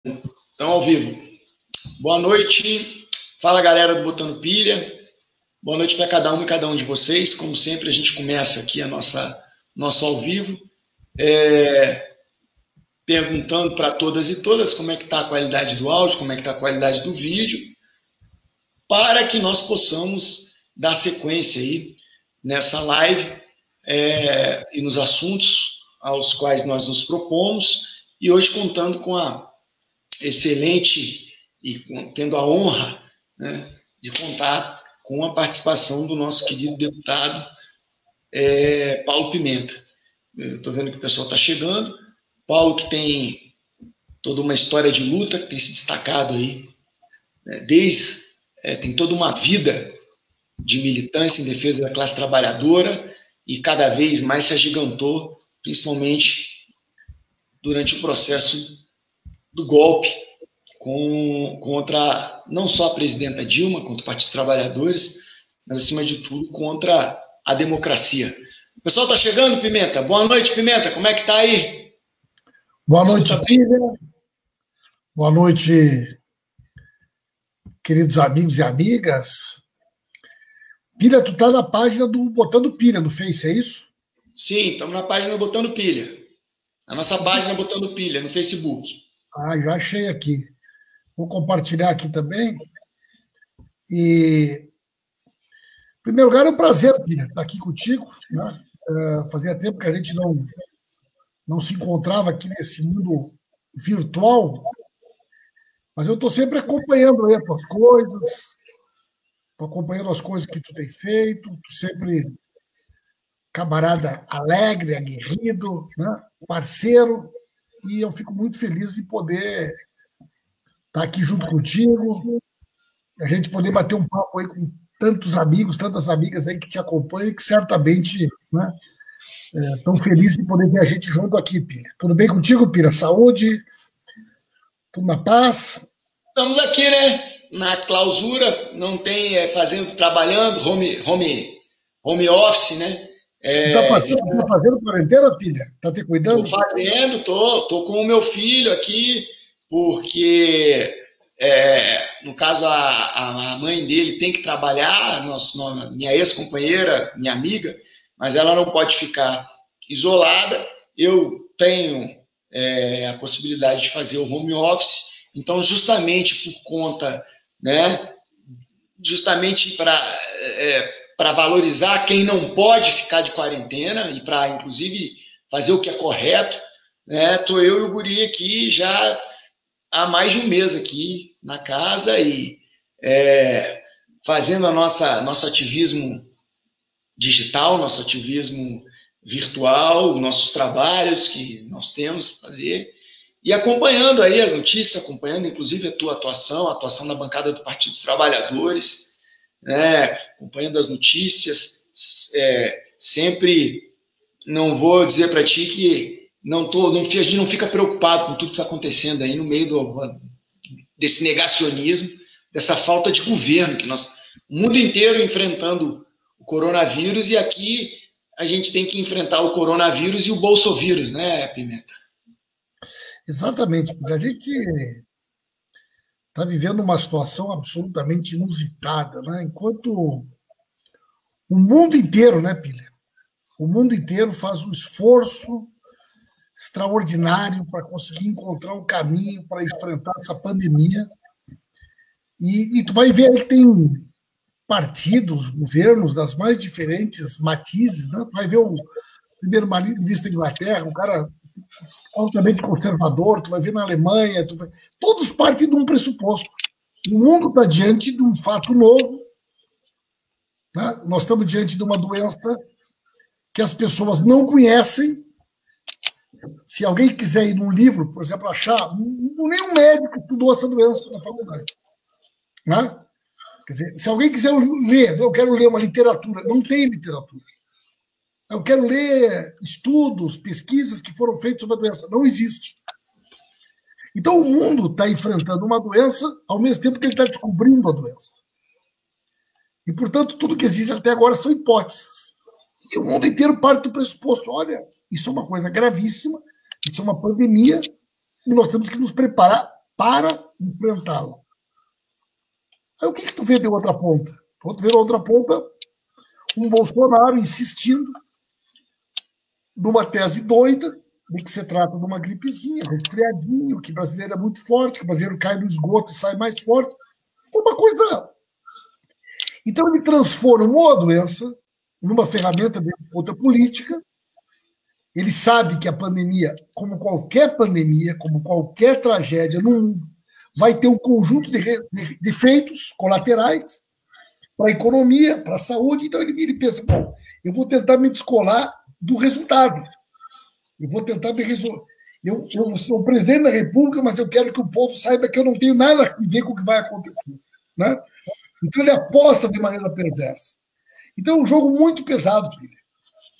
Estão ao vivo. Boa noite. Fala, galera do Botando Pilha. Boa noite para cada um e cada um de vocês. Como sempre, a gente começa aqui nosso ao vivo, perguntando para todas e todas como é que está a qualidade do áudio, como é que está a qualidade do vídeo, para que nós possamos dar sequência aí nessa live e nos assuntos aos quais nós nos propomos, e hoje contando com a excelente e tendo a honra, né, de contar com a participação do nosso querido deputado Paulo Pimenta. Estou vendo que o pessoal está chegando. Paulo, que tem toda uma história de luta, que tem se destacado aí, né, tem toda uma vida de militância em defesa da classe trabalhadora e cada vez mais se agigantou, principalmente durante o processo do golpe contra não só a presidenta Dilma, contra o Partido dos Trabalhadores, mas, acima de tudo, contra a democracia. O pessoal está chegando, Pimenta? Boa noite, Pimenta. Como é que está aí? Boa noite, Pilha. Boa noite, queridos amigos e amigas. Pilha, tu tá na página do Botando Pilha no Face, é isso? Sim, estamos na página Botando Pilha. A nossa página Botando Pilha, no Facebook. Ah, já achei aqui. Vou compartilhar aqui também. E, em primeiro lugar, é um prazer, Pilha, estar aqui contigo, né? Fazia tempo que a gente não se encontrava aqui nesse mundo virtual, mas eu estou sempre acompanhando aí as tuas coisas, estou acompanhando as coisas que tu tem feito, tu sempre camarada alegre, aguerrido, né? Parceiro, e eu fico muito feliz em poder estar aqui junto contigo, e a gente poder bater um papo aí com tantos amigos, tantas amigas aí que te acompanham, que certamente, né, estão felizes em poder ver a gente junto aqui, Pilha. Tudo bem contigo, Pilha? Saúde? Tudo na paz? Estamos aqui, né? Na clausura, não tem, trabalhando, home office, né? Tá fazendo quarentena, Pilha? Tá te cuidando? Estou fazendo, tô com o meu filho aqui, porque, no caso, a mãe dele tem que trabalhar, minha ex-companheira, minha amiga, mas ela não pode ficar isolada. Eu tenho a possibilidade de fazer o home office, então, justamente por conta, né, justamente para valorizar quem não pode ficar de quarentena e para, inclusive, fazer o que é correto, né? Tô eu e o guri aqui já há mais de um mês aqui na casa e fazendo nosso ativismo digital, nosso ativismo virtual, nossos trabalhos que nós temos para fazer e acompanhando aí as notícias, acompanhando inclusive a tua atuação, a atuação da bancada do Partido dos Trabalhadores, né, acompanhando as notícias, sempre não vou dizer para ti que a gente não fica preocupado com tudo que está acontecendo aí no meio desse negacionismo, dessa falta de governo que o mundo inteiro enfrentando o coronavírus, e aqui a gente tem que enfrentar o coronavírus e o bolsovírus, né, Pimenta? Exatamente, porque a gente está vivendo uma situação absolutamente inusitada, né? Enquanto o mundo inteiro, né, Pilha? O mundo inteiro faz um esforço extraordinário para conseguir encontrar um caminho para enfrentar essa pandemia. E tu vai ver aí que tem partidos, governos das mais diferentes matizes, né? Tu vai ver o primeiro-ministro da Inglaterra, um cara altamente conservador, tu vai ver na Alemanha, todos partem de um pressuposto. O mundo está diante de um fato novo, né? Nós estamos diante de uma doença que as pessoas não conhecem. Se alguém quiser ir num livro, por exemplo, achar, nenhum médico estudou essa doença na faculdade, né? Quer dizer, se alguém quiser ler, eu quero ler uma literatura, não tem literatura. Eu quero ler estudos, pesquisas que foram feitas sobre a doença. Não existe. Então, o mundo está enfrentando uma doença ao mesmo tempo que ele está descobrindo a doença. E, portanto, tudo que existe até agora são hipóteses. E o mundo inteiro parte do pressuposto, olha, isso é uma coisa gravíssima, isso é uma pandemia, e nós temos que nos preparar para enfrentá-la. Aí o que tu vê de outra ponta? Tu vê na outra ponta um Bolsonaro insistindo numa tese doida de que se trata de uma gripezinha, resfriadinho, que o brasileiro é muito forte, que o brasileiro cai no esgoto e sai mais forte. É uma coisa. Então ele transformou a doença numa ferramenta de disputa política. Ele sabe que a pandemia, como qualquer tragédia no mundo, vai ter um conjunto de efeitos colaterais para a economia, para a saúde. Então ele pensa, bom, eu vou tentar me descolar do resultado. Eu vou tentar me resolver. Eu sou o presidente da República, mas eu quero que o povo saiba que eu não tenho nada a ver com o que vai acontecer. Né? Então ele aposta de maneira perversa. Então é um jogo muito pesado, filho.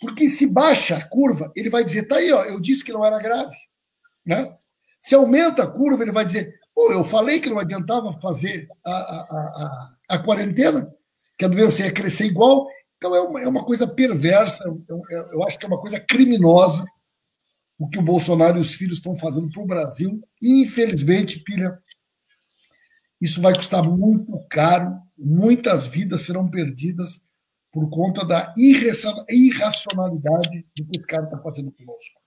Porque se baixa a curva, ele vai dizer, tá aí, ó, eu disse que não era grave. Né? Se aumenta a curva, ele vai dizer, pô, eu falei que não adiantava fazer a quarentena, que a doença ia crescer igual. Então é uma coisa perversa, eu acho que é uma coisa criminosa o que o Bolsonaro e os filhos estão fazendo para o Brasil. E, infelizmente, Pilha, isso vai custar muito caro, muitas vidas serão perdidas por conta da irracionalidade do que esse cara está fazendo conosco.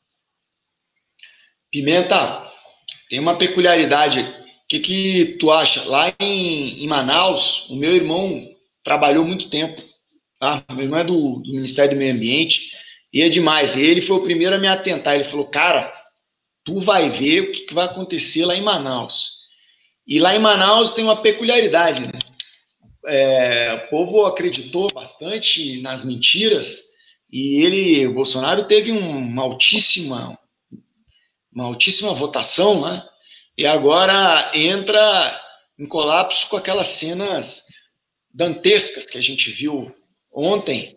Pimenta, tem uma peculiaridade. O que tu acha? Lá em Manaus, o meu irmão trabalhou muito tempo. Tá? Meu irmão é do Ministério do Meio Ambiente e é demais. E ele foi o primeiro a me atentar. Ele falou, cara, tu vai ver o que vai acontecer lá em Manaus. E lá em Manaus tem uma peculiaridade, né? O povo acreditou bastante nas mentiras e o Bolsonaro teve uma altíssima votação, né? E agora entra em colapso com aquelas cenas dantescas que a gente viu ontem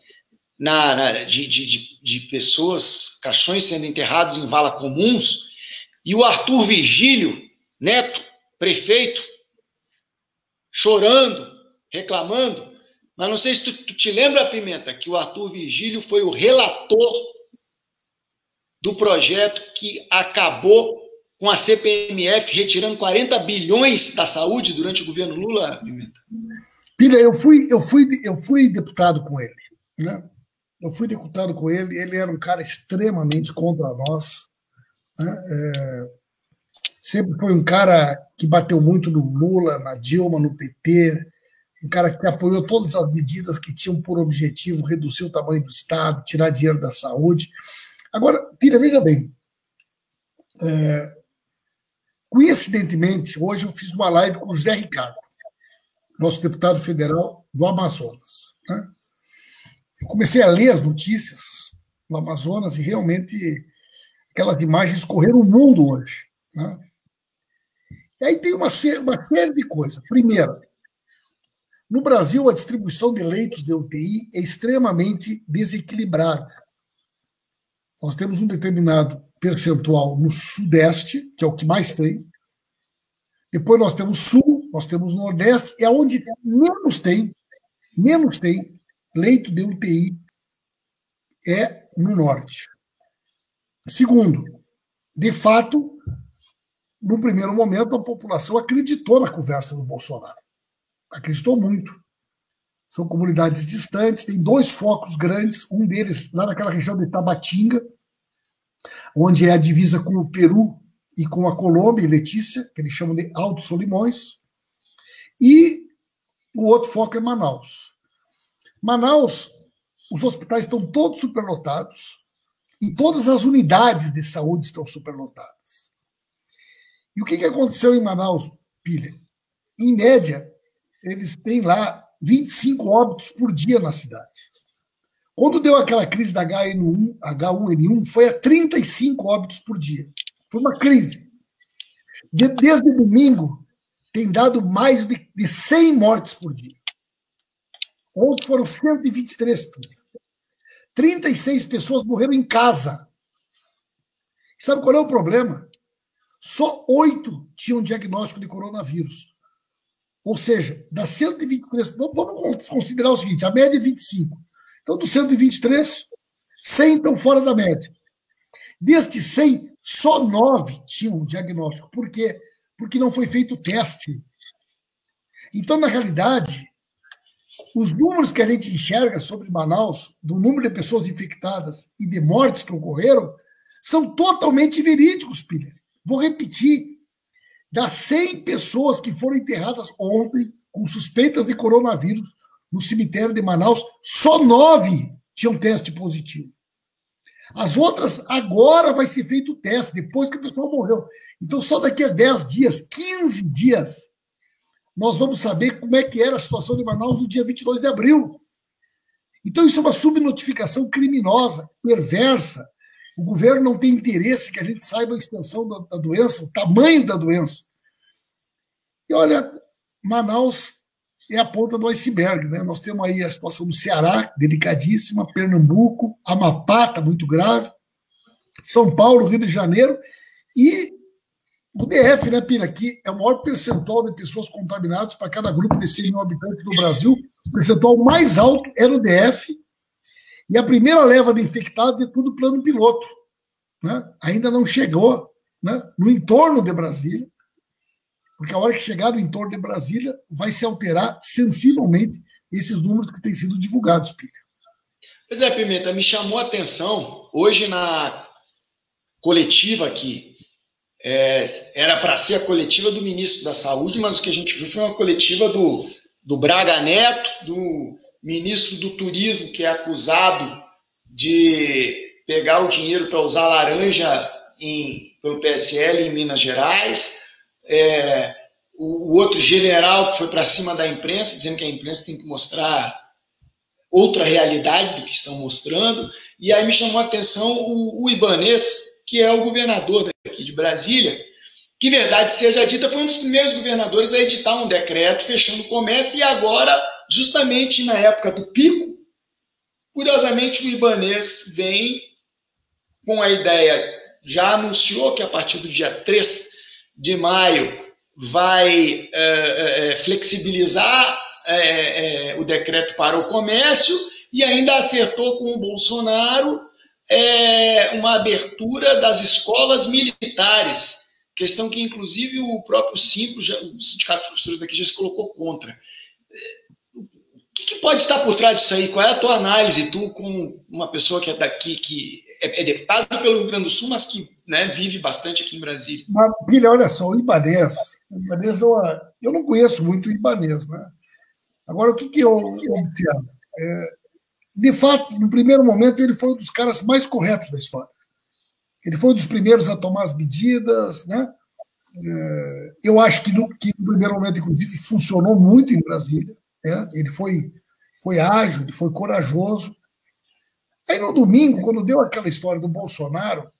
de pessoas, caixões sendo enterrados em vala comuns, e o Arthur Virgílio Neto, prefeito, chorando, reclamando. Mas não sei se tu te lembra, Pimenta, que o Arthur Virgílio foi o relator do projeto que acabou com a CPMF retirando 40 bilhões da saúde durante o governo Lula, Pimenta? Pilha, eu fui deputado com ele, né? Eu fui deputado com ele, ele era um cara extremamente contra nós, né? Sempre foi um cara que bateu muito no Lula, na Dilma, no PT, um cara que apoiou todas as medidas que tinham por objetivo reduzir o tamanho do Estado, tirar dinheiro da saúde. Agora, Pilha, veja bem, coincidentemente, hoje eu fiz uma live com o José Ricardo, nosso deputado federal do Amazonas, né? Eu comecei a ler as notícias do Amazonas e realmente aquelas imagens correram o mundo hoje, né? E aí tem uma série de coisas. Primeiro, no Brasil, a distribuição de leitos de UTI é extremamente desequilibrada. Nós temos um determinado percentual no Sudeste, que é o que mais tem. Depois nós temos Sul, nós temos Nordeste, e aonde menos tem leito de UTI é no Norte. Segundo, de fato, no primeiro momento, a população acreditou na conversa do Bolsonaro. Acreditou muito. São comunidades distantes, tem 2 focos grandes, um deles lá naquela região de Tabatinga, onde é a divisa com o Peru e com a Colômbia e Letícia, que eles chamam de Alto Solimões, e o outro foco é Manaus. Manaus, os hospitais estão todos superlotados e todas as unidades de saúde estão superlotadas. E o que aconteceu em Manaus, Pilha? Em média, eles têm lá 25 óbitos por dia na cidade. Quando deu aquela crise da H1N1, foi a 35 óbitos por dia. Foi uma crise. Desde domingo, tem dado mais de 100 mortes por dia. Ontem foram 123. 36 pessoas morreram em casa. Sabe qual é o problema? Só 8 tinham diagnóstico de coronavírus. Ou seja, das 123, vamos considerar o seguinte, a média é 25. Então, dos 123, 100 estão fora da média. Destes 100, só 9 tinham diagnóstico. Por quê? porque não foi feito o teste. Então, na realidade, os números que a gente enxerga sobre Manaus, do número de pessoas infectadas e de mortes que ocorreram, são totalmente verídicos, Pilha. Vou repetir. Das 100 pessoas que foram enterradas ontem com suspeitas de coronavírus no cemitério de Manaus, só 9 tinham teste positivo. As outras, agora vai ser feito o teste, depois que a pessoa morreu. Então, só daqui a 10 dias, 15 dias, nós vamos saber como é que era a situação de Manaus no dia 22 de abril. Então, isso é uma subnotificação criminosa, perversa. O governo não tem interesse que a gente saiba a extensão da doença, o tamanho da doença. E olha, Manaus é a ponta do iceberg, né? Nós temos aí a situação do Ceará, delicadíssima, Pernambuco, Amapá, está muito grave, São Paulo, Rio de Janeiro, e o DF, né, Pina, que é o maior percentual de pessoas contaminadas para cada grupo de 100 mil habitantes no Brasil, o percentual mais alto é no DF, e a primeira leva de infectados é tudo plano piloto, né? Ainda não chegou, né, no entorno de Brasília, porque a hora que chegar no entorno de Brasília vai se alterar sensivelmente esses números que têm sido divulgados, Pina. Pois é, Pimenta, me chamou a atenção, hoje na coletiva aqui, era para ser a coletiva do ministro da Saúde, mas o que a gente viu foi uma coletiva do Braga Neto, do ministro do Turismo, que é acusado de pegar o dinheiro para usar laranja pelo PSL em Minas Gerais, o outro general que foi para cima da imprensa, dizendo que a imprensa tem que mostrar outra realidade do que estão mostrando, e aí me chamou a atenção o Ibanez, que é o governador daqui de Brasília, que, verdade seja dita, foi um dos primeiros governadores a editar um decreto fechando o comércio, e agora, justamente na época do pico, curiosamente o Ibanez vem com a ideia, já anunciou que a partir do dia 3 de maio vai flexibilizar o decreto para o comércio, e ainda acertou com o Bolsonaro uma abertura das escolas militares, questão que, inclusive, o próprio Simpro, o Sindicato dos Professores daqui, já se colocou contra. O que pode estar por trás disso aí? Qual é a tua análise, tu, como uma pessoa que é daqui, que é deputado pelo Rio Grande do Sul, mas que, né, vive bastante aqui em Brasília? Maravilha, olha só, o Ibanez eu não conheço muito o Ibanez, né? Agora, o que eu observo? De fato, no primeiro momento, ele foi um dos caras mais corretos da história. Ele foi um dos primeiros a tomar as medidas, né? Eu acho que no primeiro momento, inclusive, funcionou muito em Brasília, né? Ele foi ágil, ele foi corajoso. Aí, no domingo, quando deu aquela história do Bolsonaro,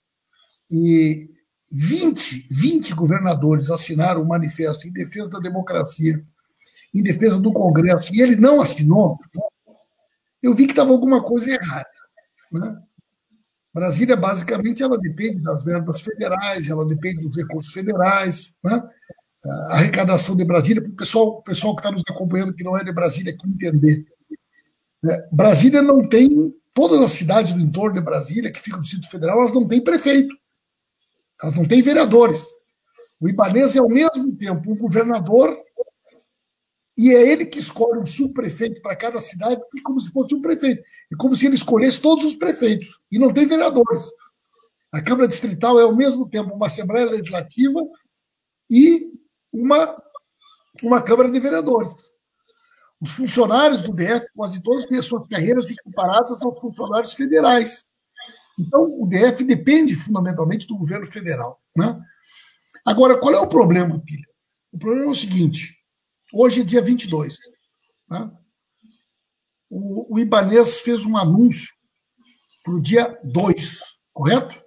e 20 governadores assinaram um manifesto em defesa da democracia, em defesa do Congresso, e ele não assinou, eu vi que estava alguma coisa errada, né? Brasília, basicamente, ela depende das verbas federais, ela depende dos recursos federais, né? A arrecadação de Brasília, para o pessoal que está nos acompanhando, que não é de Brasília, que entender. Brasília não tem, todas as cidades do entorno de Brasília, que ficam no Distrito Federal, elas não têm prefeito, elas não têm vereadores. O Ibanez é, ao mesmo tempo, um governador, e é ele que escolhe um subprefeito para cada cidade, como se fosse um prefeito. É como se ele escolhesse todos os prefeitos. E não tem vereadores. A Câmara Distrital é, ao mesmo tempo, uma Assembleia Legislativa e uma Câmara de Vereadores. Os funcionários do DF, quase todos, têm as suas carreiras equiparadas aos funcionários federais. Então, o DF depende, fundamentalmente, do governo federal, né? Agora, qual é o problema, Pilha? O problema é o seguinte. Hoje é dia 22. Né? O Ibanez fez um anúncio para o dia 2, correto?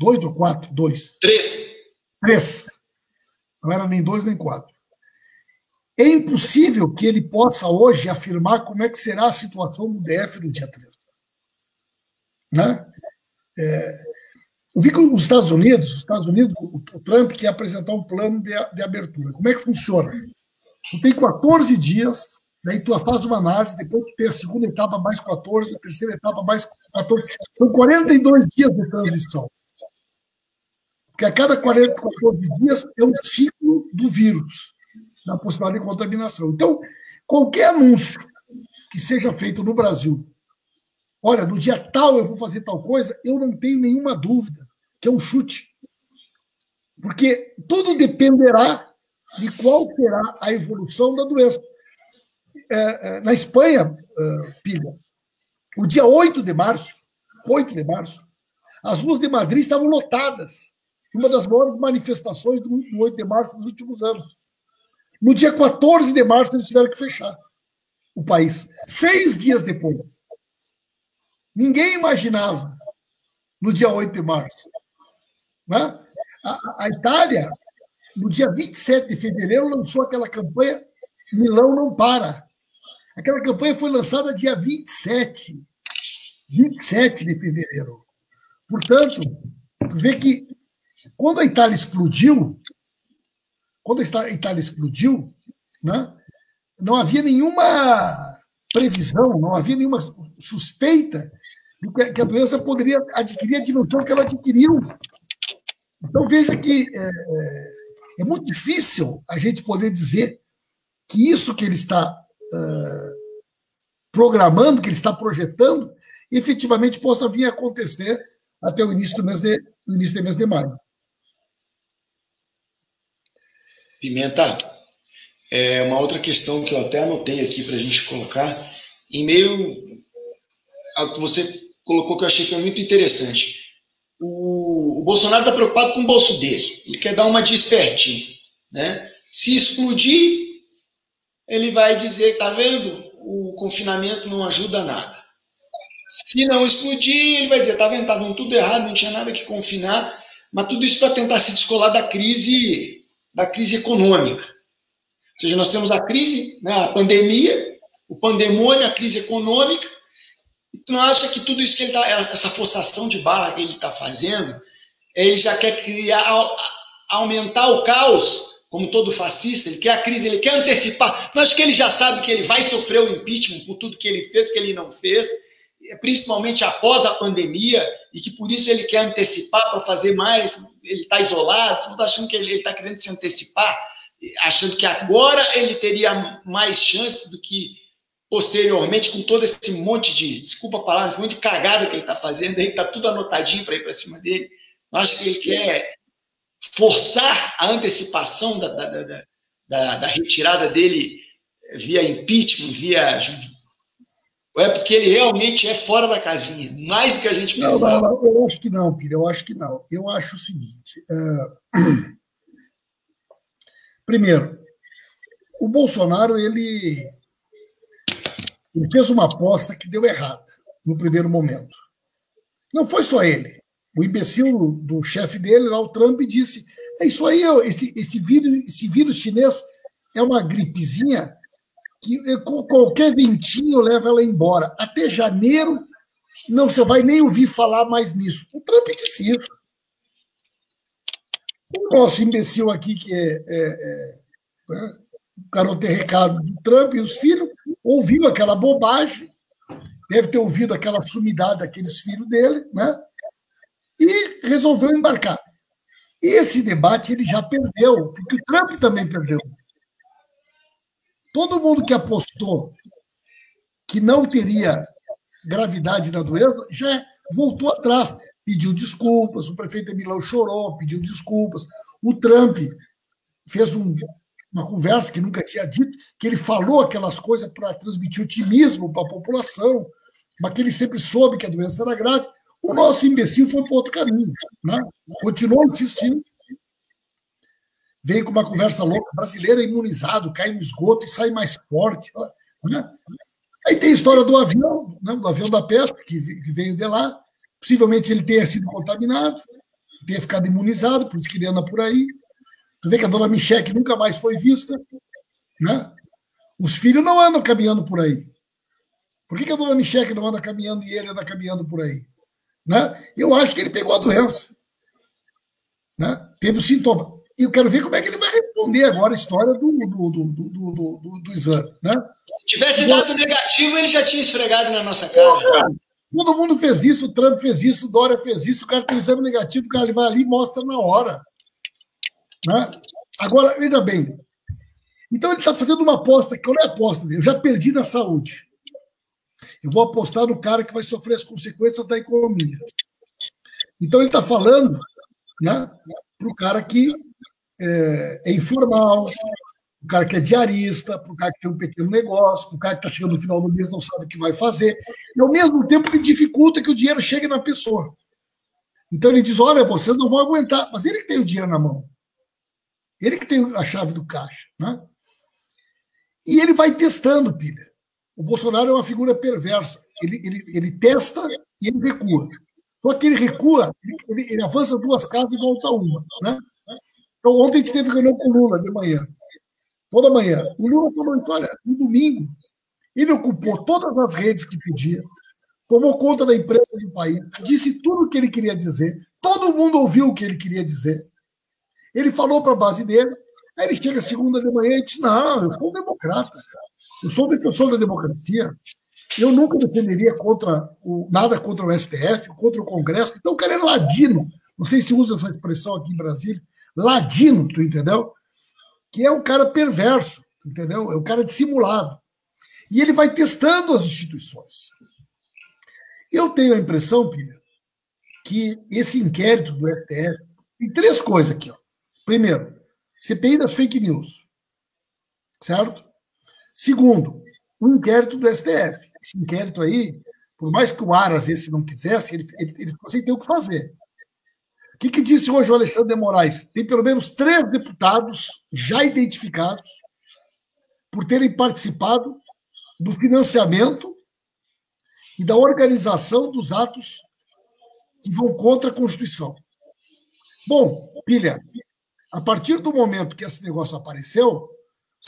2 ou 4? 2. 3. Não era nem 2 nem 4. É impossível que ele possa hoje afirmar como é que será a situação do DF no dia 3. Né? Eu vi que os Estados Unidos, o Trump quer apresentar um plano de abertura. Como é que funciona? Tu tem 14 dias, daí tu faz uma análise, depois tu tem a segunda etapa mais 14, a terceira etapa mais 14. São 42 dias de transição. Porque a cada 40, 14 dias é um ciclo do vírus, na possibilidade de contaminação. Então, qualquer anúncio que seja feito no Brasil, olha, no dia tal eu vou fazer tal coisa, eu não tenho nenhuma dúvida que é um chute. Porque tudo dependerá de qual será a evolução da doença. Na Espanha, Pilha, o dia 8 de março, as ruas de Madrid estavam lotadas. Uma das maiores manifestações do 8 de março dos últimos anos. No dia 14 de março, eles tiveram que fechar o país. 6 dias depois. Ninguém imaginava no dia 8 de março. Né? A Itália, no dia 27 de fevereiro, lançou aquela campanha Milão não para. Aquela campanha foi lançada dia 27 de fevereiro. Portanto, tu vê que quando a Itália explodiu, né, não havia nenhuma previsão, não havia nenhuma suspeita de que a doença poderia adquirir a dimensão que ela adquiriu. Então, veja que é muito difícil a gente poder dizer que isso que ele está programando, que ele está projetando, efetivamente possa vir a acontecer até o início do mês de maio. Pimenta, uma outra questão que eu até anotei aqui para a gente colocar, em meio ao que você colocou, que eu achei que foi muito interessante. O Bolsonaro está preocupado com o bolso dele, ele quer dar uma de espertinho, né? Se explodir, ele vai dizer, tá vendo? O confinamento não ajuda nada. Se não explodir, ele vai dizer, tá vendo? Estavam tudo errado, não tinha nada que confinar, mas tudo isso para tentar se descolar da crise econômica. Ou seja, nós temos a crise, né, a pandemia, o pandemônio, a crise econômica, e tu não acha que tudo isso que ele essa forçação de barra que ele está fazendo, ele já quer aumentar o caos, como todo fascista, ele quer a crise, ele quer antecipar. Não acho que ele já sabe que ele vai sofrer o impeachment por tudo que ele fez, que ele não fez, principalmente após a pandemia, e que por isso ele quer antecipar para fazer mais, ele está isolado, não está achando que ele está querendo se antecipar, achando que agora ele teria mais chance do que posteriormente, com todo esse monte de, desculpa a palavra, esse monte de cagada que ele está fazendo, aí está tudo anotadinho para ir para cima dele. Eu acho que ele quer forçar a antecipação da retirada dele via impeachment, ou é porque ele realmente é fora da casinha, mais do que a gente pensava? Não, eu acho que não, Pira, eu acho que não. Eu acho o seguinte, primeiro, o Bolsonaro, ele fez uma aposta que deu errada no primeiro momento. Não foi só ele. O imbecil do chefe dele, lá, o Trump, disse, é isso aí, esse vírus chinês é uma gripezinha que com qualquer ventinho leva ela embora. Até janeiro não você vai nem ouvir falar mais nisso. O Trump disse isso. O nosso imbecil aqui, que o garoto recado do Trump e os filhos, ouviu aquela bobagem, deve ter ouvido aquela sumidade daqueles filhos dele, né? E resolveu embarcar. Esse debate ele já perdeu, porque o Trump também perdeu. Todo mundo que apostou que não teria gravidade da doença já voltou atrás, pediu desculpas, o prefeito de Milão chorou, pediu desculpas, o Trump fez uma conversa que nunca tinha dito, que ele falou aquelas coisas para transmitir otimismo para a população, mas que ele sempre soube que a doença era grave. O nosso imbecil foi para outro caminho, né? Continuou insistindo. Veio com uma conversa louca, brasileiro é imunizado, cai no esgoto e sai mais forte. Né? Aí tem a história do avião, né? Do avião da peste, que veio de lá. Possivelmente ele tenha sido contaminado, tenha ficado imunizado, por isso que ele anda por aí. Tu vê que a dona Michele nunca mais foi vista. Né? Os filhos não andam caminhando por aí. Por que a dona Michele não anda caminhando e ele anda caminhando por aí? Né? Eu acho que ele pegou a doença. Né? Teve o sintoma. E eu quero ver como é que ele vai responder agora a história do exame. Né? Se tivesse dado negativo, ele já tinha esfregado na nossa cara. Todo mundo fez isso, o Trump fez isso, o Dória fez isso, o cara tem um exame negativo, o cara vai ali e mostra na hora. Né? Agora, veja bem. Então ele está fazendo uma aposta, que não é aposta dele, eu já perdi na saúde. Eu vou apostar no cara que vai sofrer as consequências da economia. Então ele está falando, né, para o cara que é informal, o cara que é diarista, para o cara que tem um pequeno negócio, para o cara que está chegando no final do mês não sabe o que vai fazer, e ao mesmo tempo ele dificulta que o dinheiro chegue na pessoa. Então ele diz, olha, vocês não vão aguentar, mas ele que tem o dinheiro na mão, ele que tem a chave do caixa. Né? E ele vai testando, pilha. O Bolsonaro é uma figura perversa, ele testa e ele recua. Só que ele recua, ele avança 2 casas e volta uma. Né? Então ontem a gente teve reunião com o Lula de manhã. Toda manhã. O Lula falou isso, olha, no domingo, ele ocupou todas as redes que pedia, tomou conta da imprensa do país, disse tudo o que ele queria dizer, todo mundo ouviu o que ele queria dizer. Ele falou para a base dele, aí ele chega segunda de manhã e diz, não, eu sou um democrata, eu sou defensor da democracia, eu nunca defenderia nada contra o STF, contra o Congresso, então o cara é ladino, não sei se usa essa expressão aqui em Brasília, ladino, tu entendeu? Que é um cara perverso, entendeu? É um cara dissimulado. E ele vai testando as instituições. Eu tenho a impressão, Pilha, que esse inquérito do STF tem 3 coisas aqui. Ó. Primeiro, CPI das fake news. Certo? Segundo, o inquérito do STF. Esse inquérito aí, por mais que o Aras esse não quisesse, ele ficou sem ter o que fazer. O que disse hoje o Alexandre de Moraes? Tem pelo menos 3 deputados já identificados por terem participado do financiamento e da organização dos atos que vão contra a Constituição. Bom, Pilha, a partir do momento que esse negócio apareceu,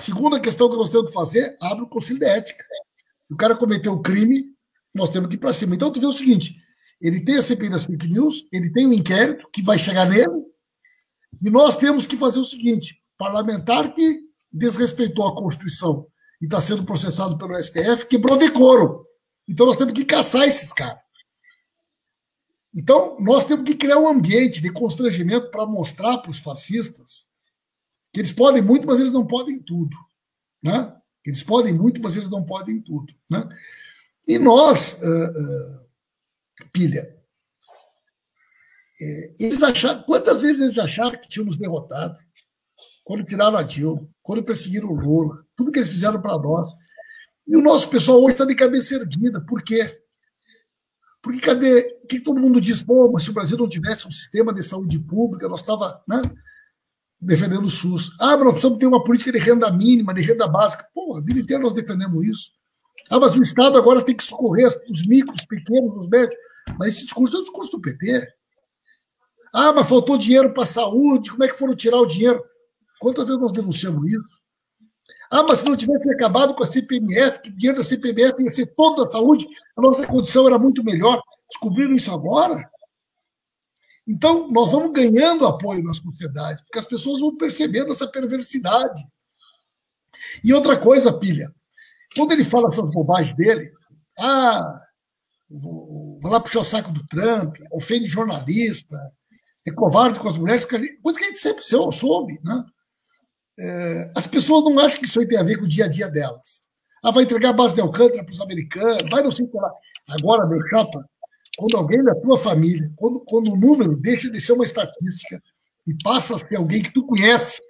segunda questão que nós temos que fazer, abre o Conselho de Ética. Se o cara cometeu um crime, nós temos que ir para cima. Então, tu vê o seguinte, ele tem a CPI das fake news, ele tem um inquérito que vai chegar nele, e nós temos que fazer o seguinte, parlamentar que desrespeitou a Constituição e está sendo processado pelo STF, quebrou decoro. Então nós temos que caçar esses caras. Então nós temos que criar um ambiente de constrangimento para mostrar para os fascistas que eles podem muito, mas eles não podem tudo. Né? Eles podem muito, mas eles não podem tudo. Né? E nós... Pilha. Eles acharam, quantas vezes eles acharam que tinham nos derrotado? Quando tiraram a Dilma, quando perseguiram o Lula, tudo que eles fizeram para nós. E o nosso pessoal hoje está de cabeça erguida. Por quê? Porque cadê? O que todo mundo diz? Pô, mas se o Brasil não tivesse um sistema de saúde pública, nós estava, né, defendendo o SUS. Ah, mas nós precisamos ter uma política de renda mínima, de renda básica. Pô, a vida inteira nós defendemos isso. Ah, mas o Estado agora tem que socorrer os micros, os pequenos, os médios. Mas esse discurso é o discurso do PT. Ah, mas faltou dinheiro para a saúde, como é que foram tirar o dinheiro? Quantas vezes nós denunciamos isso? Ah, mas se não tivesse acabado com a CPMF, que o dinheiro da CPMF ia ser toda a saúde, a nossa condição era muito melhor. Descobriram isso agora? Então, nós vamos ganhando apoio na sociedade, porque as pessoas vão percebendo essa perversidade. E outra coisa, Pilha, quando ele fala essas bobagens dele, vai lá puxar o saco do Trump, ofende jornalista, é covarde com as mulheres, coisa que a gente sempre soube, né? As pessoas não acham que isso aí tem a ver com o dia a dia delas. Vai entregar a base de Alcântara para os americanos, vai não sei o que lá. Agora, meu chapa, quando alguém da tua família, quando o número deixa de ser uma estatística e passa a ser alguém que tu conhece,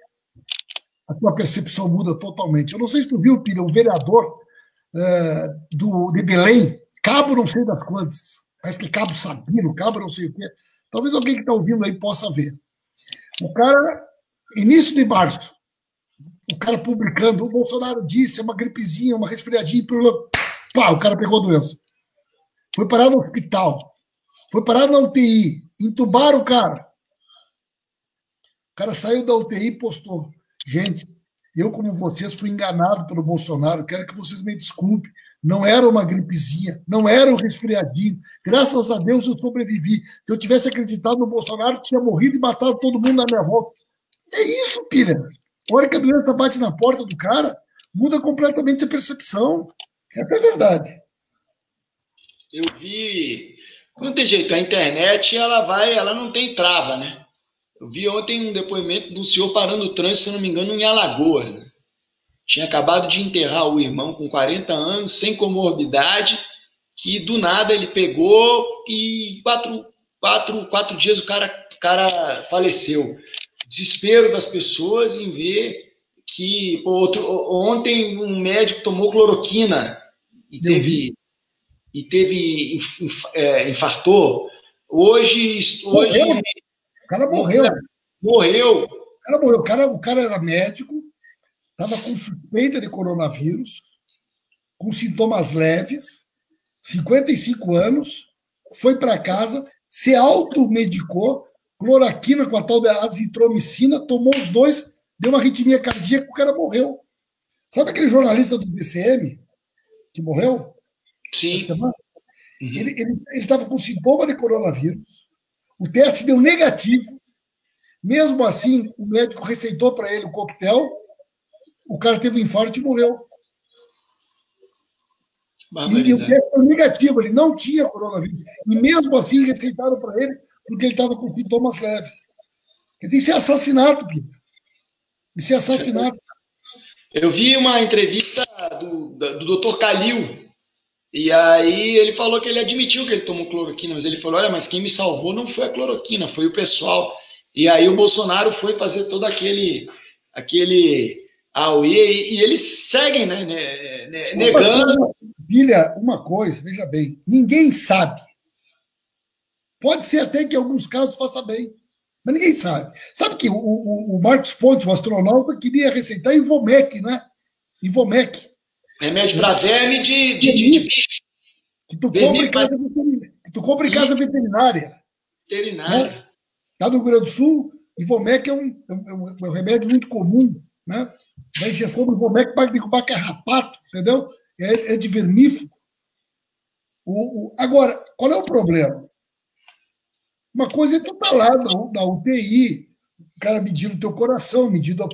a tua percepção muda totalmente. Eu não sei se tu viu, Pira, o vereador de Belém, cabo não sei das quantas, parece que cabo Sabino, cabo não sei o quê. Talvez alguém que está ouvindo aí possa ver. O cara, início de março, o cara publicando, o Bolsonaro disse, é uma gripezinha, uma resfriadinha, pá, o cara pegou a doença. Foi parar no hospital, foi parar na UTI, entubaram o cara. O cara saiu da UTI e postou. Gente, eu, como vocês, fui enganado pelo Bolsonaro, quero que vocês me desculpem. Não era uma gripezinha, não era um resfriadinho. Graças a Deus eu sobrevivi. Se eu tivesse acreditado no Bolsonaro, tinha morrido e matado todo mundo na minha volta. É isso, Pilha. A hora que a doença bate na porta do cara, muda completamente a percepção. Essa é a verdade. Eu vi. Não tem jeito, a internet ela não tem trava, né? Eu vi ontem um depoimento de um senhor parando o trânsito, se não me engano, em Alagoas, né? Tinha acabado de enterrar o irmão com 40 anos, sem comorbidade, que do nada ele pegou e quatro dias o cara faleceu. Desespero das pessoas em ver que ontem um médico tomou cloroquina infartou. Hoje o cara morreu. Morreu. O cara era médico, estava com suspeita de coronavírus, com sintomas leves, 55 anos, foi para casa, se automedicou, cloroquina com a tal da azitromicina, tomou os dois, deu uma arritmia cardíaca, o cara morreu. Sabe aquele jornalista do DCM que morreu? Sim. Uhum. Ele estava com sintoma de coronavírus, o teste deu negativo, mesmo assim, o médico receitou para ele o coquetel, o cara teve um infarto e morreu. E o teste foi negativo, ele não tinha coronavírus. E mesmo assim, receitaram para ele, porque ele estava com sintomas leves. Quer dizer, isso é assassinato, Pino. Isso é assassinato. Eu vi uma entrevista do Dr. Calil, e aí ele falou que ele admitiu que ele tomou cloroquina, mas ele falou, olha, mas quem me salvou não foi a cloroquina, foi o pessoal. E aí o Bolsonaro foi fazer todo aquele AUE, e eles seguem, né, negando. Bilha, uma coisa, veja bem, ninguém sabe. Pode ser até que em alguns casos faça bem, mas ninguém sabe. Sabe que o Marcos Pontes, o astronauta, queria receitar Ivomec, né? Ivomec. Remédio para verme de bicho. Que tu compra em casa veterinária. Veterinária. Lá no Rio Grande do Sul, Ivomec é um remédio muito comum, né? A injeção do Ivomec para derrubar carrapato, entendeu? É de vermífugo. Agora, qual é o problema? Uma coisa é tu estar lá na UTI, o cara medindo o teu coração, medindo a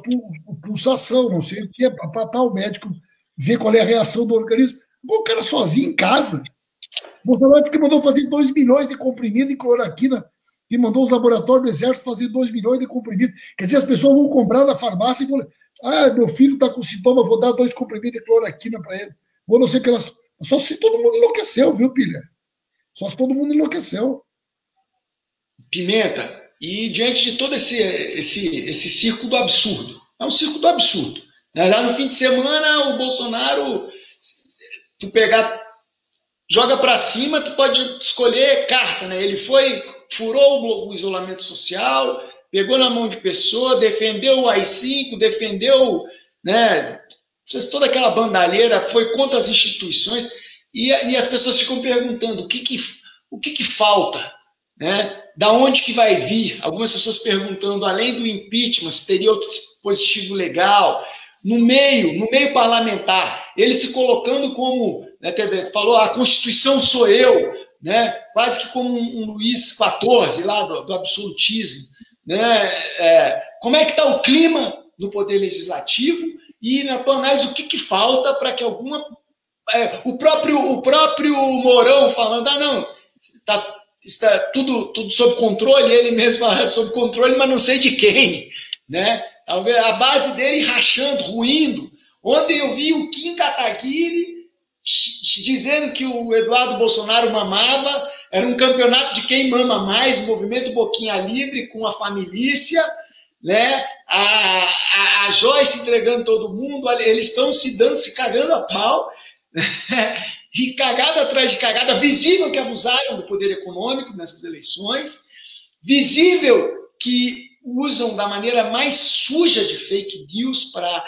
pulsação, não sei o que, para o médico ver qual é a reação do organismo. O cara sozinho em casa. O Bolsonaro disse que mandou fazer 2 milhões de comprimidos de cloroquina, e mandou os laboratórios do Exército fazer 2 milhões de comprimidos. Quer dizer, as pessoas vão comprar na farmácia e vão... meu filho está com sintoma, vou dar 2 comprimidos de cloroquina para ele. Vou não sei o que elas... Só se todo mundo enlouqueceu, viu, Pilha? Só se todo mundo enlouqueceu. Pimenta, e diante de todo esse circo do absurdo, é um circo do absurdo. Lá no fim de semana, o Bolsonaro, tu joga para cima, tu pode escolher carta, né? Ele furou o isolamento social, pegou na mão de pessoa, defendeu o AI-5, defendeu, né, toda aquela bandalheira, foi contra as instituições, e as pessoas ficam perguntando o que falta, né? Da onde que vai vir? Algumas pessoas perguntando, além do impeachment, se teria outro dispositivo legal, no meio parlamentar, ele se colocando como, né, falou, a Constituição sou eu, né, quase que como um Luís XIV lá do absolutismo, né, como é que está o clima no Poder Legislativo e, na tua análise, o que falta para que o próprio Mourão falando, não, está tudo sob controle, ele mesmo fala sob controle, mas não sei de quem, né? Talvez a base dele rachando, ruindo. Ontem eu vi o Kim Kataguiri dizendo que o Eduardo Bolsonaro mamava, era um campeonato de quem mama mais, o movimento Boquinha Livre com a família, né? A Joyce entregando todo mundo, eles estão se cagando a pau, né? E cagada atrás de cagada, visível que abusaram do poder econômico nessas eleições, visível que usam da maneira mais suja de fake news para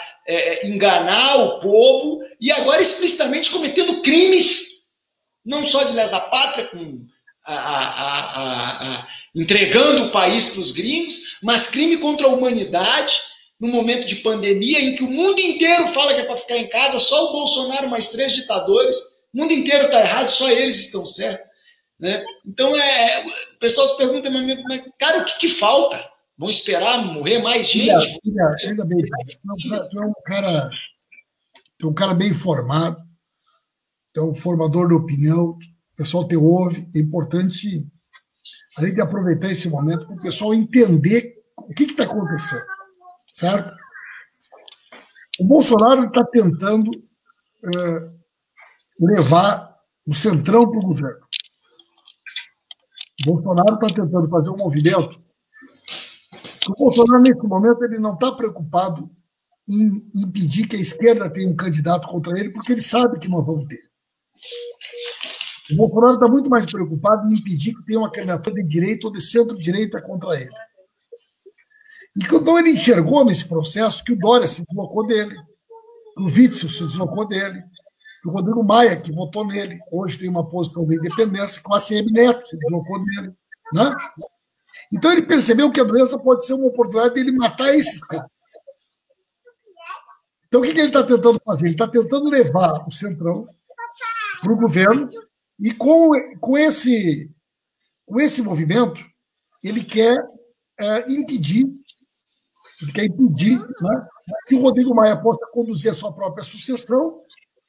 enganar o povo, e agora explicitamente cometendo crimes, não só de lesa pátria, entregando o país para os gringos, mas crime contra a humanidade, num momento de pandemia em que o mundo inteiro fala que é para ficar em casa, só o Bolsonaro mais 3 ditadores, o mundo inteiro está errado, só eles estão certos, né? Então, o pessoal se pergunta, mas cara, o que falta? Vão esperar morrer mais gente? Ainda bem, tu é um cara bem formado, tu é um formador de opinião, o pessoal te ouve, é importante a gente aproveitar esse momento para o pessoal entender o que está acontecendo, certo? O Bolsonaro está tentando levar o Centrão para o governo. O Bolsonaro está tentando fazer um movimento. O Bolsonaro, nesse momento, ele não está preocupado em impedir que a esquerda tenha um candidato contra ele, porque ele sabe que nós vamos ter. O Bolsonaro está muito mais preocupado em impedir que tenha uma candidatura de direita ou de centro-direita contra ele. Então, ele enxergou nesse processo que o Dória se deslocou dele, que o Witzel se deslocou dele, que o Rodrigo Maia, que votou nele, hoje tem uma posição de independência, que o ACM Neto se deslocou dele. Né? Então, ele percebeu que a doença pode ser uma oportunidade de ele matar esses caras. Então, o que ele está tentando fazer? Ele está tentando levar o Centrão para o governo e, com esse movimento, ele quer impedir né, que o Rodrigo Maia possa conduzir a sua própria sucessão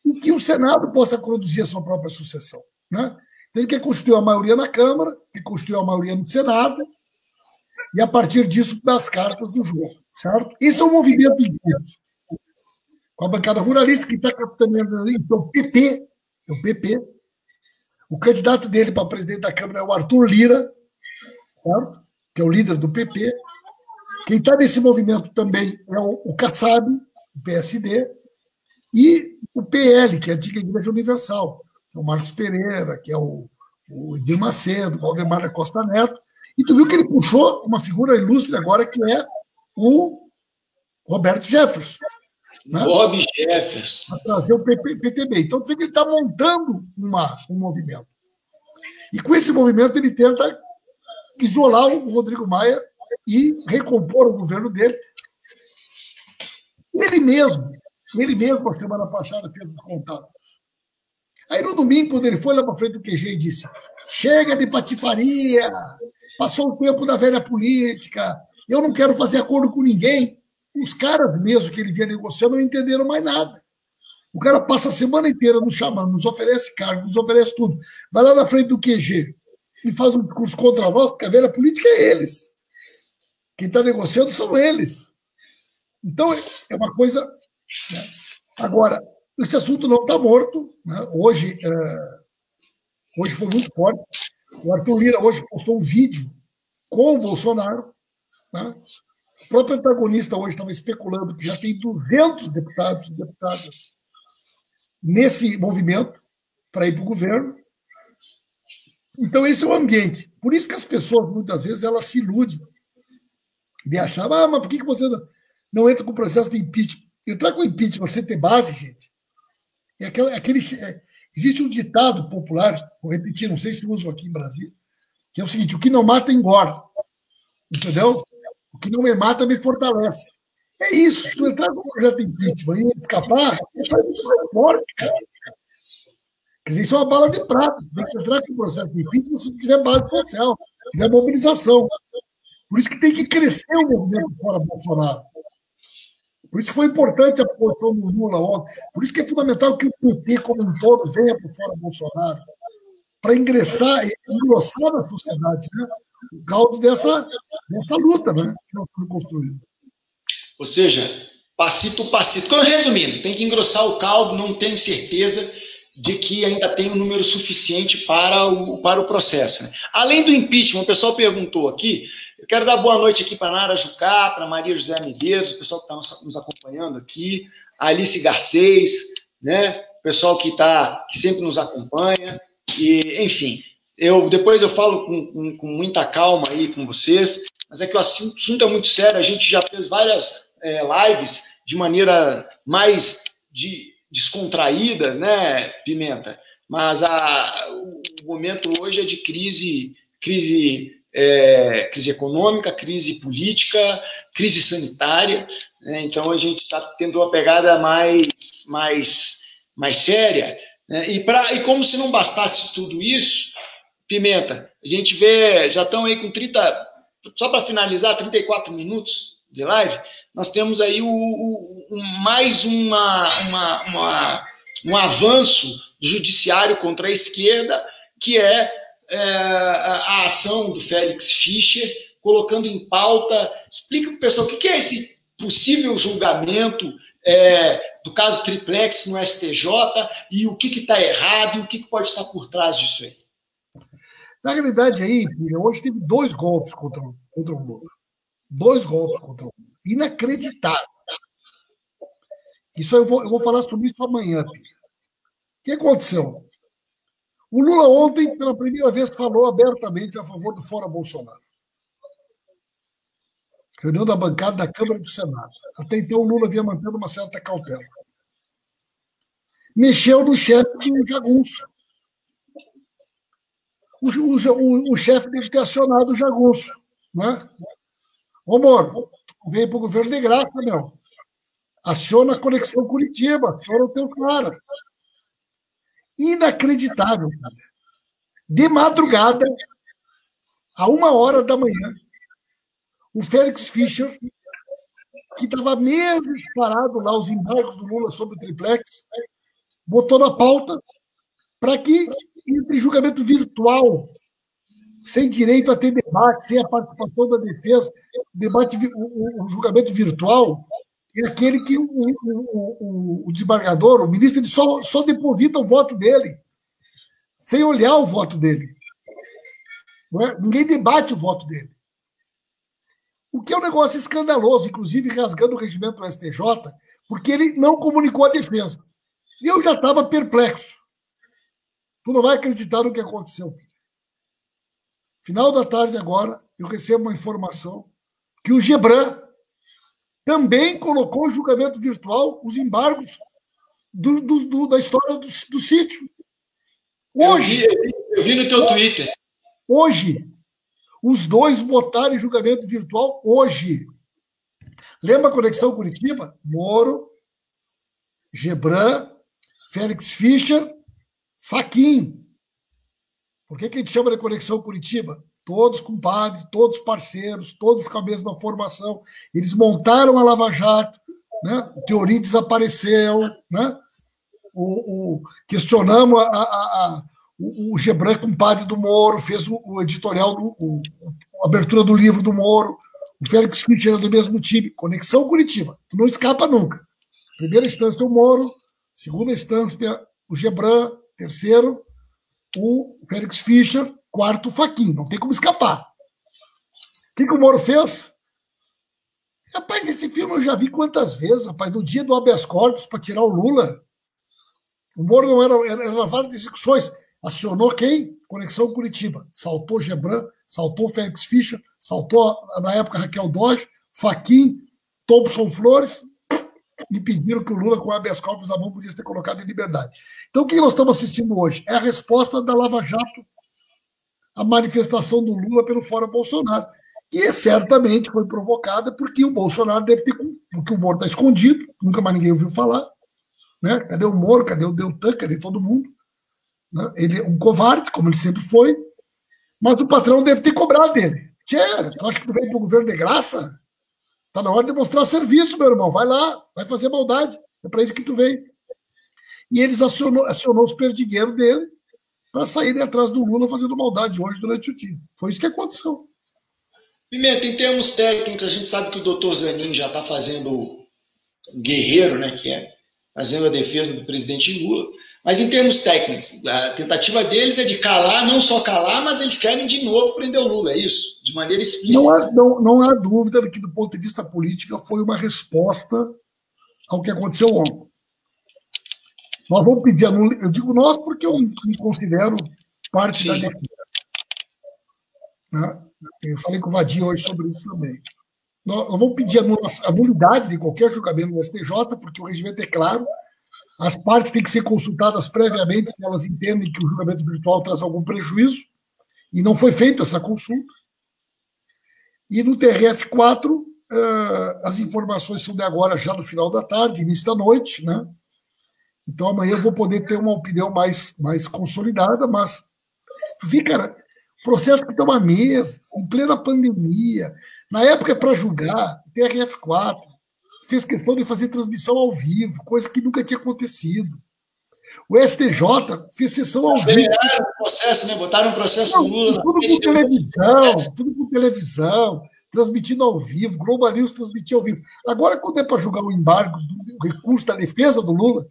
e que o Senado possa conduzir a sua própria sucessão. Né? Então, ele quer constituir a maioria na Câmara, quer constituir a maioria no Senado, e, a partir disso, das cartas do jogo. Certo? Esse é um movimento intenso. Com a bancada ruralista, que está capitaneando então, o PP. O candidato dele para presidente da Câmara é o Arthur Lira, certo? Que é o líder do PP. Quem está nesse movimento também é o Kassab, o PSD, e o PL, que é a antiga Igreja Universal, que é o Marcos Pereira, que é o Edir Macedo, o Valdemar da Costa Neto. E tu viu que ele puxou uma figura ilustre agora, que é o Roberto Jefferson. Né? Bob Jefferson. Para trazer o PTB. Então, tu vê que ele está montando um movimento. E com esse movimento, ele tenta isolar o Rodrigo Maia e recompor o governo dele. Ele mesmo, a semana passada, fez os contatos. Aí, no domingo, quando ele foi lá para frente do QG e disse: chega de patifaria, passou o tempo da velha política, eu não quero fazer acordo com ninguém. Os caras mesmo que ele vinha negociando não entenderam mais nada. O cara passa a semana inteira nos chamando, nos oferece cargo, nos oferece tudo. Vai lá na frente do QG e faz um discurso contra nós, porque a velha política é eles. Quem está negociando são eles. Então, é uma coisa... Né? Agora, esse assunto não está morto. Né? Hoje foi muito forte. O Arthur Lira hoje postou um vídeo com o Bolsonaro. Né? O próprio antagonista hoje estava especulando que já tem 200 deputados e deputadas nesse movimento para ir para o governo. Então, esse é o ambiente. Por isso que as pessoas, muitas vezes, elas se iludem de achar, mas por que você não entra com o processo de impeachment? Entrar com impeachment, você ter base, gente. Existe um ditado popular, vou repetir, não sei se usam aqui em Brasília, que é o seguinte: o que não mata, engorda. Entendeu? O que não me mata, me fortalece. É isso. Se tu entrar com um projeto de impeachment e escapar, isso é muito mais forte, cara. Quer dizer, isso é uma bala de prata. Tem que entrar com o processo de impeachment se tiver base social, se tiver mobilização. Por isso que tem que crescer o movimento fora Bolsonaro. Por isso que foi importante a posição do Lula ontem. Por isso que é fundamental que o PT, como um todo, venha para fora Bolsonaro, para engrossar na sociedade, né? O caldo dessa luta, né? Que nós estamos construindo. Ou seja, passito a passito. Resumindo, tem que engrossar o caldo, não tenho certeza de que ainda tem um número suficiente para o processo. Né? Além do impeachment, o pessoal perguntou aqui, eu quero dar boa noite aqui para a Nara Jucá, para Maria José Medeiros, o pessoal que está nos acompanhando aqui, a Alice Garcês, né? O pessoal que sempre nos acompanha, e, enfim, depois eu falo com muita calma aí com vocês, mas é que o assunto é muito sério, a gente já fez várias lives de maneira mais descontraída, né, Pimenta? Mas o momento hoje é de crise econômica, crise política, crise sanitária, né? Então a gente está tendo uma pegada mais séria, né? E como se não bastasse tudo isso, Pimenta, a gente vê, já estão aí com 30, só para finalizar, 34 minutos de live, nós temos aí mais um avanço do judiciário contra a esquerda, que é, a ação do Félix Fischer, colocando em pauta. Explica para o pessoal o que é esse possível julgamento do caso Triplex no STJ e o que está errado e o que pode estar por trás disso aí. Na realidade, aí, hoje teve 2 golpes contra o Lula. 2 golpes contra o Lula. Inacreditável. Isso eu vou falar sobre isso amanhã, Pira. O que aconteceu? O Lula ontem, pela primeira vez, falou abertamente a favor do Fora Bolsonaro. Reunião da bancada da Câmara e do Senado. Até então, o Lula vinha mantendo uma certa cautela. Mexeu no chefe do jagunço. O chefe deve ter acionado o jagunço. Né? Ô, Moro, veio para o governo de graça, meu. Aciona a Conexão Curitiba, aciona o teu cara. Inacreditável. Cara. De madrugada, a 1h da manhã, o Félix Fischer, que estava meses parado lá, os embargos do Lula sobre o Triplex, botou na pauta para que, entre julgamento virtual, sem direito a ter debate, sem a participação da defesa, o julgamento virtual é aquele que o desembargador, o ministro, ele só deposita o voto dele, sem olhar o voto dele. Não é? Ninguém debate o voto dele. O que é um negócio escandaloso, inclusive rasgando o regimento do STJ, porque ele não comunicou a defesa. E eu já estava perplexo. Tu não vai acreditar no que aconteceu. Final da tarde agora, eu recebo uma informação que o Gebran também colocou em julgamento virtual os embargos da história do sítio. Hoje, eu vi no teu Twitter. Hoje, os 2 botaram em julgamento virtual hoje. Lembra a Conexão Curitiba? Moro, Gebran, Félix Fischer, Fachin. Por que a gente chama de Conexão Curitiba? Todos compadres, todos parceiros, todos com a mesma formação. Eles montaram a Lava Jato, né? O Teori desapareceu, né? Questionamos o Gebran, compadre do Moro, fez o editorial, a abertura do livro do Moro. O Félix Fischer era do mesmo time. Conexão Curitiba. Tu não escapa nunca. Primeira instância, o Moro. Segunda instância, o Gebran. Terceiro, o Félix Fischer. Quarto, o Fachin. Não tem como escapar. O que o Moro fez? Rapaz, esse filme eu já vi quantas vezes, rapaz. No dia do habeas corpus, para tirar o Lula. O Moro não era várias discussões. Acionou quem? Conexão Curitiba. Saltou Gebran, saltou Félix Fischer, saltou, na época, Raquel Dodge, Fachin, Thompson Flores, e pediram que o Lula, com o habeas corpus na mão, podia ser colocado em liberdade. Então, o que nós estamos assistindo hoje? É a resposta da Lava Jato à manifestação do Lula pelo Fora Bolsonaro. E certamente foi provocada porque o Bolsonaro deve ter... Porque o Moro está escondido, nunca mais ninguém ouviu falar. Né? Cadê o Moro? Cadê o Deltan? Cadê todo mundo? Né? Ele é um covarde, como ele sempre foi, mas o patrão deve ter cobrado dele. Tchê, tu acha que tu veio para o governo de graça? Está na hora de mostrar serviço, meu irmão. Vai lá, vai fazer maldade. É para isso que tu veio. E eles acionou os perdigueiros dele para saírem atrás do Lula fazendo maldade hoje durante o dia. Foi isso que aconteceu. Pimenta, em termos técnicos, a gente sabe que o doutor Zanin já está fazendo o guerreiro, né, que é fazendo a defesa do presidente Lula. Mas em termos técnicos, a tentativa deles é de calar, não só calar, mas eles querem de novo prender o Lula, é isso? De maneira explícita. Não há dúvida de que, do ponto de vista político, foi uma resposta ao que aconteceu ontem. Nós vamos pedir anulamento. Eu digo nós porque eu me considero parte da defesa. Né? Eu falei com o Vadir hoje sobre isso também. Nós vamos pedir a nulidade de qualquer julgamento no STJ, porque o regimento é claro. As partes têm que ser consultadas previamente se elas entendem que o julgamento virtual traz algum prejuízo, e não foi feita essa consulta. E no TRF4, as informações são de agora, já no final da tarde, início da noite, né? Então amanhã eu vou poder ter uma opinião mais consolidada, mas, vi, cara, processo que toma meses, em plena pandemia, na época para julgar, TRF4, fez questão de fazer transmissão ao vivo, coisa que nunca tinha acontecido. O STJ fez sessão ao vivo. Aceleraram o processo, né? Botaram um processo no Lula. Tudo por televisão, transmitindo ao vivo, Globo News transmitia ao vivo. Agora, quando é para julgar o embargo do recurso da defesa do Lula,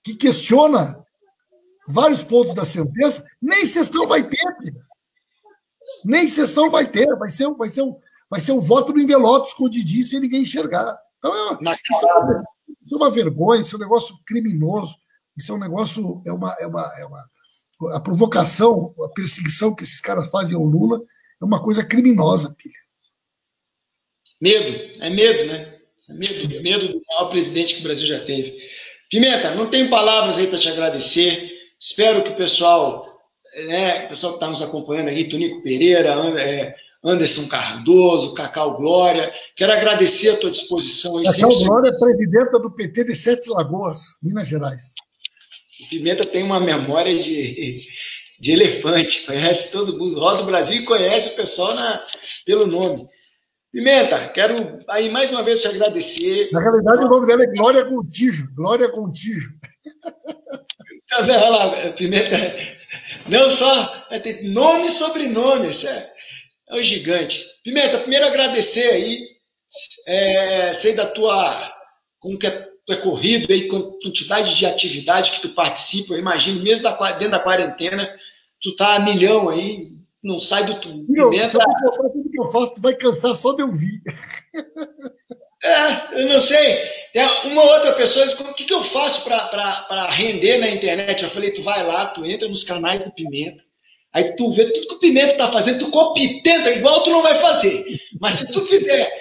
que questiona vários pontos da sentença, nem sessão vai ter, filho. Nem sessão vai ter, vai ser um voto no envelope escondidinho sem ninguém enxergar. Então, isso é uma vergonha, isso é um negócio criminoso, isso é um negócio, a provocação, a perseguição que esses caras fazem ao Lula é uma coisa criminosa, pilha. Medo, né? Medo do maior presidente que o Brasil já teve. Pimenta, não tenho palavras aí para te agradecer, espero que o pessoal que está nos acompanhando aí, Tonico Pereira, Anderson Cardoso, Cacau Glória, quero agradecer a tua disposição. Aí, Cacau Glória é presidenta do PT de Sete Lagoas, Minas Gerais. O Pimenta tem uma memória de elefante, conhece todo mundo, roda o Brasil e conhece o pessoal pelo nome. Pimenta, quero aí mais uma vez te agradecer. Na realidade, o nome dela é Glória Contígio. Olha lá, Pimenta, não só tem nome e sobrenome, isso é um gigante. Pimenta, primeiro agradecer aí, sei da como que tu é corrido aí, quantidade de atividade que tu participa, eu imagino, mesmo dentro da quarentena, tu tá a milhão aí, não sai do Pimenta. Tudo que eu faço, tu vai cansar só de ouvir. Eu não sei. Tem uma outra pessoa diz, o que eu faço para render na internet? Eu falei, tu vai lá, tu entra nos canais do Pimenta, aí tu vê tudo que o Pimenta está fazendo, tu tenta, igual tu não vai fazer. Mas se tu fizer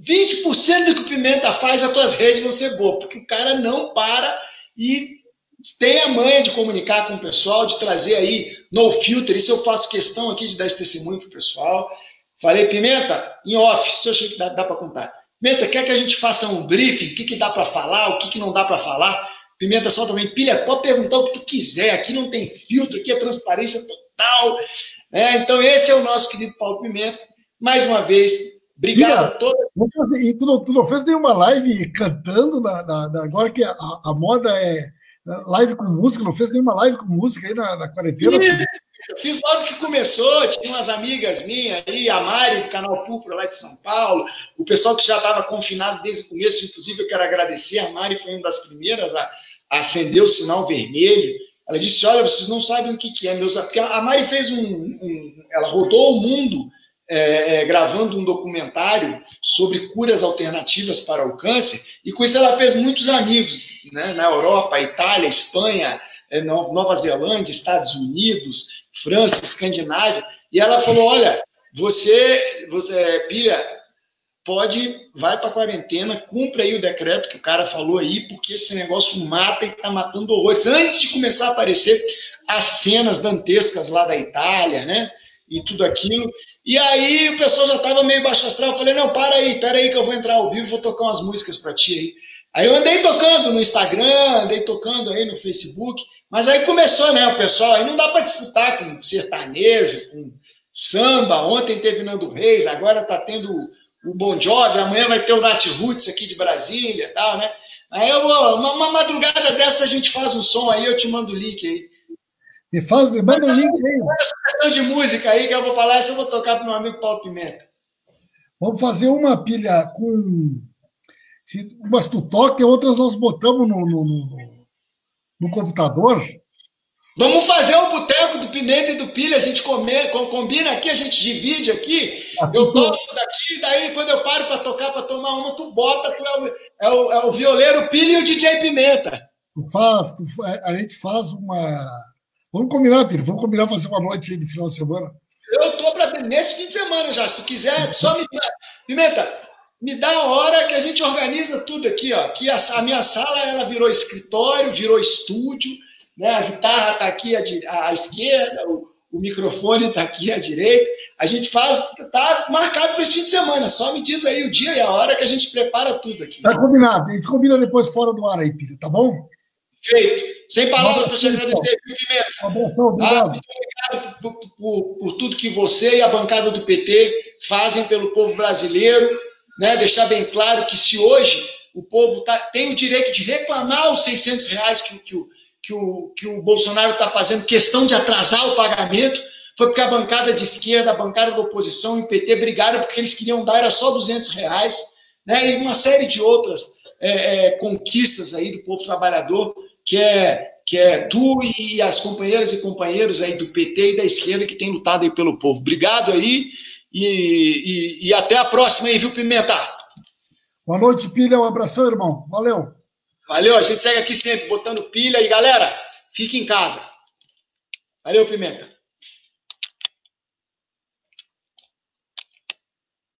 20% do que o Pimenta faz, as tuas redes vão ser boas, porque o cara não para e tem a manha de comunicar com o pessoal, de trazer aí no filter. Isso eu faço questão aqui de dar esse testemunho pro pessoal. Falei, Pimenta, em off, isso eu achei que dá para contar. Pimenta, quer que a gente faça um briefing? O que dá para falar, o que não dá para falar? Pimenta só também, pilha, pode perguntar o que tu quiser, aqui não tem filtro, aqui é transparência total. Então esse é o nosso querido Paulo Pimenta. Mais uma vez, obrigado a todos. E tu não fez nenhuma live cantando, agora que a moda é live com música, não fez nenhuma live com música aí na quarentena? Eu fiz logo que começou, tinha umas amigas minhas aí, a Mari do canal Púrpura lá de São Paulo, o pessoal que já estava confinado desde o começo, inclusive eu quero agradecer, a Mari foi uma das primeiras a acender o sinal vermelho. Ela disse, olha, vocês não sabem o que é, porque a Mari fez ela rodou o mundo gravando um documentário sobre curas alternativas para o câncer, e com isso ela fez muitos amigos, né, na Europa, Itália, Espanha, Nova Zelândia, Estados Unidos, França, Escandinávia, e ela falou, olha, você pilha, vai para a quarentena, cumpre aí o decreto que o cara falou aí, porque esse negócio mata e está matando horrores. Antes de começar a aparecer as cenas dantescas lá da Itália, né, e tudo aquilo, e aí o pessoal já estava meio baixo astral, eu falei, não, pera aí que eu vou entrar ao vivo e vou tocar umas músicas para ti aí. Aí eu andei tocando no Instagram, andei tocando aí no Facebook, mas aí começou, né, o pessoal, aí não dá para disputar com sertanejo, com samba, ontem teve Nando Reis, agora tá tendo o Bon Jovi, amanhã vai ter o Nat Roots aqui de Brasília e tal, né? Aí uma madrugada dessa a gente faz um som aí, eu te mando o link aí. Me manda um link aí. Essa questão de música aí que eu vou falar, essa eu vou tocar pro meu amigo Paulo Pimenta. Vamos fazer uma, pilha, com... Umas tu toca e outras nós botamos no computador. Vamos fazer um boteco do Pimenta e do Pilha, a gente combina aqui, a gente divide aqui, eu toco daqui, daí quando eu paro para tocar, para tomar uma, tu bota, tu é o violeiro Pilha e o DJ Pimenta. A gente faz uma... Vamos combinar, Pilha, vamos combinar fazer uma noite aí de final de semana. Eu tô nesse fim de semana já, se tu quiser, só me dá. Pimenta, me dá a hora que a gente organiza tudo aqui, ó. Aqui a minha sala, ela virou escritório, virou estúdio, né? A guitarra está aqui à esquerda, o microfone está aqui à direita. A gente está marcado para esse fim de semana. Só me diz aí o dia e a hora que a gente prepara tudo aqui. Tá combinado. A gente combina depois fora do ar aí, Pilha, tá bom? Feito. Sem palavras para te agradecer, Pimenta. Obrigado. Muito obrigado por tudo que você e a bancada do PT fazem pelo povo brasileiro, né? Deixar bem claro que se hoje O povo tem o direito de reclamar os R$ 600 que o Bolsonaro está fazendo questão de atrasar o pagamento. Foi porque a bancada de esquerda, a bancada da oposição e o PT brigaram porque eles queriam dar, era só R$ 200, né? E uma série de outras conquistas aí do povo trabalhador, que é tu e as companheiras e companheiros aí do PT e da esquerda que têm lutado aí pelo povo. Obrigado aí e até a próxima aí, viu, Pimenta? Boa noite, Pilha. Um abração, irmão. Valeu. Valeu, a gente segue aqui sempre botando pilha. E, galera, fique em casa. Valeu, Pimenta.